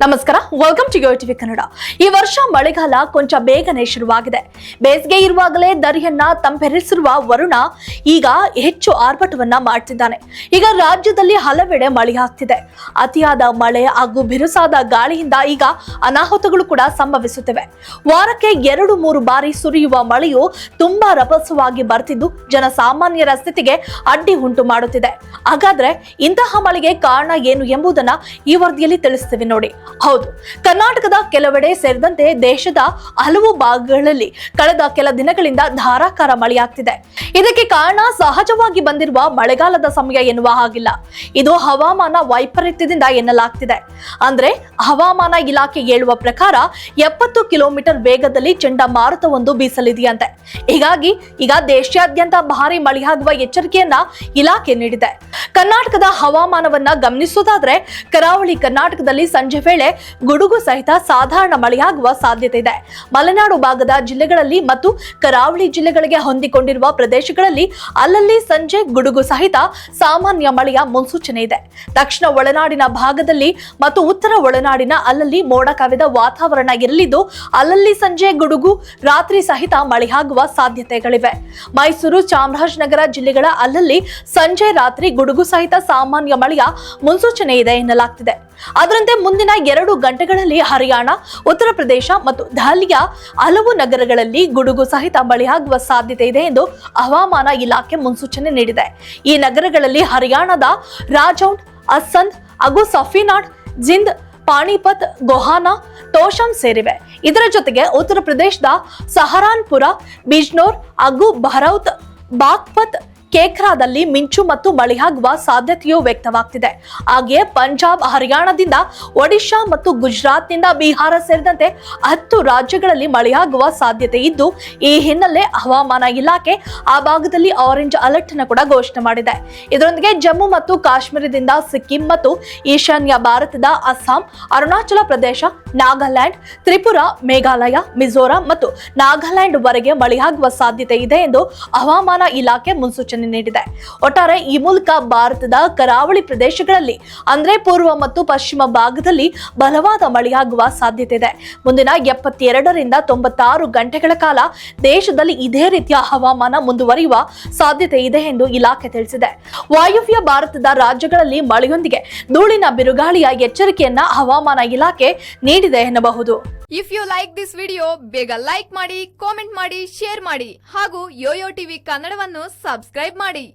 ನಮಸ್ಕಾರ, welcome to YoYo TV Kannada. ಈ ವರ್ಷ ಮಳೆಗಾಲ ಕೊಂಚ ಬೇಗನೆ ಶುರುವಾಗಿದೆ. ಬೇಸಿಗೆ ಇರುವಾಗಲೇ ದರಿಯನ್ನ ತಂಪೆರೆಸಿರುವ ವರುಣ ಈಗ ಹೆಚ್ಚು ಆರ್ಭಟವನ್ನ ಮಾಡ್ತಿದ್ದಾನೆ. ಈಗ ರಾಜ್ಯದಲ್ಲಿ ಹಲವೆಡೆ ಮಳೆಯಾಗ್ತಿದೆ. ಅತಿಯಾದ ಮಳೆ ಹಾಗೂ ಬಿರುಸಾದ ಗಾಳಿಯಿಂದ ಈಗ ಅನಾಹುತಗಳು ಕೂಡ ಸಂಭವಿಸುತ್ತಿವೆ. ವಾರಕ್ಕೆ 2-3 ಬಾರಿ ಸುರಿಯುವ ಮಳೆಯು ತುಂಬಾ ರಭಸವಾಗಿ ಬರ್ತಿದ್ದು ಜನಸಾಮಾನ್ಯರ ಸ್ಥಿತಿಗೆ ಅಡ್ಡಿ ಉಂಟು ಮಾಡುತ್ತಿದೆ. ಹಾಗಾದ್ರೆ ಇಂತಹ ಮಳೆಗೆ ಕಾರಣ ಏನು ಎಂಬುದನ್ನ ಈ ವರದಿಯಲ್ಲಿ ತಿಳಿಸ್ತೀವಿ ನೋಡಿ. ಹೌದು, ಕರ್ನಾಟಕದ ಕೆಲವೆಡೆ ಸೇರಿದಂತೆ ದೇಶದ ಹಲವು ಭಾಗಗಳಲ್ಲಿ ಕಳೆದ ಕೆಲ ದಿನಗಳಿಂದ ಧಾರಾಕಾರ ಮಳೆಯಾಗ್ತಿದೆ. ಇದಕ್ಕೆ ಕಾರಣ ಸಹಜವಾಗಿ ಬಂದಿರುವ ಮಳೆಗಾಲದ ಸಮಯ ಎನ್ನುವ ಹಾಗಿಲ್ಲ. ಇದು ಹವಾಮಾನ ವೈಪರೀತ್ಯದಿಂದ ಎನ್ನಲಾಗ್ತಿದೆ. ಅಂದ್ರೆ ಹವಾಮಾನ ಇಲಾಖೆ ಹೇಳುವ ಪ್ರಕಾರ 70 ಕಿಲೋಮೀಟರ್ ವೇಗದಲ್ಲಿ ಚಂಡಮಾರುತವೊಂದು ಬೀಸಲಿದೆಯಂತೆ. ಹೀಗಾಗಿ ಈಗ ದೇಶಾದ್ಯಂತ ಭಾರಿ ಮಳೆಯಾಗುವ ಎಚ್ಚರಿಕೆಯನ್ನ ಇಲಾಖೆ ನೀಡಿದೆ. ಕರ್ನಾಟಕದ ಹವಾಮಾನವನ್ನ ಗಮನಿಸುವುದಾದ್ರೆ ಕರಾವಳಿ ಕರ್ನಾಟಕದಲ್ಲಿ ಸಂಜೆ ವೇಳೆ ಗುಡುಗು ಸಹಿತ ಸಾಧಾರಣ ಮಳೆಯಾಗುವ ಸಾಧ್ಯತೆ ಇದೆ. ಮಲೆನಾಡು ಭಾಗದ ಜಿಲ್ಲೆಗಳಲ್ಲಿ ಮತ್ತು ಕರಾವಳಿ ಜಿಲ್ಲೆಗಳಿಗೆ ಹೊಂದಿಕೊಂಡಿರುವ ಪ್ರದೇಶಗಳಲ್ಲಿ ಅಲ್ಲಲ್ಲಿ ಸಂಜೆ ಗುಡುಗು ಸಹಿತ ಸಾಮಾನ್ಯ ಮಳೆಯ ಮುನ್ಸೂಚನೆ ಇದೆ. ದಕ್ಷಿಣ ಒಳನಾಡಿನ ಭಾಗದಲ್ಲಿ ಮತ್ತು ಉತ್ತರ ಒಳನಾಡಿನ ಅಲ್ಲಲ್ಲಿ ಮೋಡ ಕವಿದ ವಾತಾವರಣ ಇರಲಿದ್ದು ಅಲ್ಲಲ್ಲಿ ಸಂಜೆ ಗುಡುಗು, ರಾತ್ರಿ ಸಹಿತ ಮಳೆಯಾಗುವ ಸಾಧ್ಯತೆಗಳಿವೆ. ಮೈಸೂರು, ಚಾಮರಾಜನಗರ ಜಿಲ್ಲೆಗಳ ಅಲ್ಲಲ್ಲಿ ಸಂಜೆ ರಾತ್ರಿ ಗುಡುಗು ಸಹಿತ ಸಾಮಾನ್ಯ ಮಳೆಯ ಮುನ್ಸೂಚನೆ ಇದೆ ಎನ್ನಲಾಗ್ತಿದೆ. ಅದರಂತೆ ಮುಂದಿನ 2 ಗಂಟೆಗಳಲ್ಲಿ ಹರಿಯಾಣ, ಉತ್ತರ ಪ್ರದೇಶ ಮತ್ತು ದೆಹಲಿಯ ಹಲವು ನಗರಗಳಲ್ಲಿ ಗುಡುಗು ಸಹಿತ ಮಳೆಯಾಗುವ ಸಾಧ್ಯತೆ ಇದೆ ಎಂದು ಹವಾಮಾನ ಇಲಾಖೆ ಮುನ್ಸೂಚನೆ ನೀಡಿದೆ. ಈ ನಗರಗಳಲ್ಲಿ ಹರಿಯಾಣದ ರಾಜೌಂಡ್, ಅಸ್ಸಂದ್ ಹಾಗೂ ಸಫಿನಾಡ್, ಜಿಂದ್, ಪಾಣಿಪತ್, ಗೋಹಾನಾ, ತೋಶಂ ಸೇರಿವೆ. ಇದರ ಜೊತೆಗೆ ಉತ್ತರ ಪ್ರದೇಶದ ಸಹರಾನ್ಪುರ, ಬಿಜ್ನೋರ್ ಹಾಗೂ ಬಹರೌತ್, ಬಾಗ್ಪತ್, ಕೇಕ್ರಾದಲ್ಲಿ ಮಿಂಚು ಮತ್ತು ಮಳೆಯಾಗುವ ಸಾಧ್ಯತೆಯೂ ವ್ಯಕ್ತವಾಗ್ತಿದೆ. ಹಾಗೆಯೇ ಪಂಜಾಬ್, ಹರಿಯಾಣದಿಂದ ಒಡಿಶಾ ಮತ್ತು ಗುಜರಾತ್ನಿಂದ ಬಿಹಾರ ಸೇರಿದಂತೆ 10 ರಾಜ್ಯಗಳಲ್ಲಿ ಮಳೆಯಾಗುವ ಸಾಧ್ಯತೆ ಇದ್ದು, ಈ ಹಿನ್ನೆಲೆ ಹವಾಮಾನ ಇಲಾಖೆ ಆ ಭಾಗದಲ್ಲಿ ಆರೆಂಜ್ ಅಲರ್ಟ್ ಅನ್ನು ಕೂಡ ಘೋಷಣೆ ಮಾಡಿದೆ. ಇದರೊಂದಿಗೆ ಜಮ್ಮು ಮತ್ತು ಕಾಶ್ಮೀರದಿಂದ ಸಿಕ್ಕಿಂ ಮತ್ತು ಈಶಾನ್ಯ ಭಾರತದ ಅಸ್ಸಾಂ, ಅರುಣಾಚಲ ಪ್ರದೇಶ, ನಾಗಾಲ್ಯಾಂಡ್, ತ್ರಿಪುರಾ, ಮೇಘಾಲಯ, ಮಿಜೋರಾಂ ಮತ್ತು ನಾಗಾಲ್ಯಾಂಡ್ ವರೆಗೆ ಮಳೆಯಾಗುವ ಸಾಧ್ಯತೆ ಇದೆ ಎಂದು ಹವಾಮಾನ ಇಲಾಖೆ ಮುನ್ಸೂಚನೆ ನೀಡಿದೆ. ಒಟ್ಟಾರೆ ಈ ಮೂಲಕ ಭಾರತದ ಕರಾವಳಿ ಪ್ರದೇಶಗಳಲ್ಲಿ ಅಂದ್ರೆ ಪೂರ್ವ ಮತ್ತು ಪಶ್ಚಿಮ ಭಾಗದಲ್ಲಿ ಬಲವಾದ ಮಳೆಯಾಗುವ ಸಾಧ್ಯತೆ ಇದೆ. ಮುಂದಿನ 72ರಿಂದ 96 ಗಂಟೆಗಳ ಕಾಲ ದೇಶದಲ್ಲಿ ಇದೇ ರೀತಿಯ ಹವಾಮಾನ ಮುಂದುವರಿಯುವ ಸಾಧ್ಯತೆ ಇದೆ ಎಂದು ಇಲಾಖೆ ತಿಳಿಸಿದೆ. ವಾಯುವ್ಯ ಭಾರತದ ರಾಜ್ಯಗಳಲ್ಲಿ ಮಳೆಯೊಂದಿಗೆ ಧೂಳಿನ ಬಿರುಗಾಳಿಯ ಎಚ್ಚರಿಕೆಯನ್ನ ಹವಾಮಾನ ಇಲಾಖೆ ನೀಡಿದೆ ಎನ್ನಬಹುದು. If you like this video, ಬೇಗ ಲೈಕ್ ಮಾಡಿ, ಕಾಮೆಂಟ್ ಮಾಡಿ, ಶೇರ್ ಮಾಡಿ ಹಾಗೂ ಯೋಯೋ ಟಿವಿ ಕನ್ನಡವನ್ನು ಸಬ್ಸ್ಕ್ರೈಬ್ ಮಾಡಿ.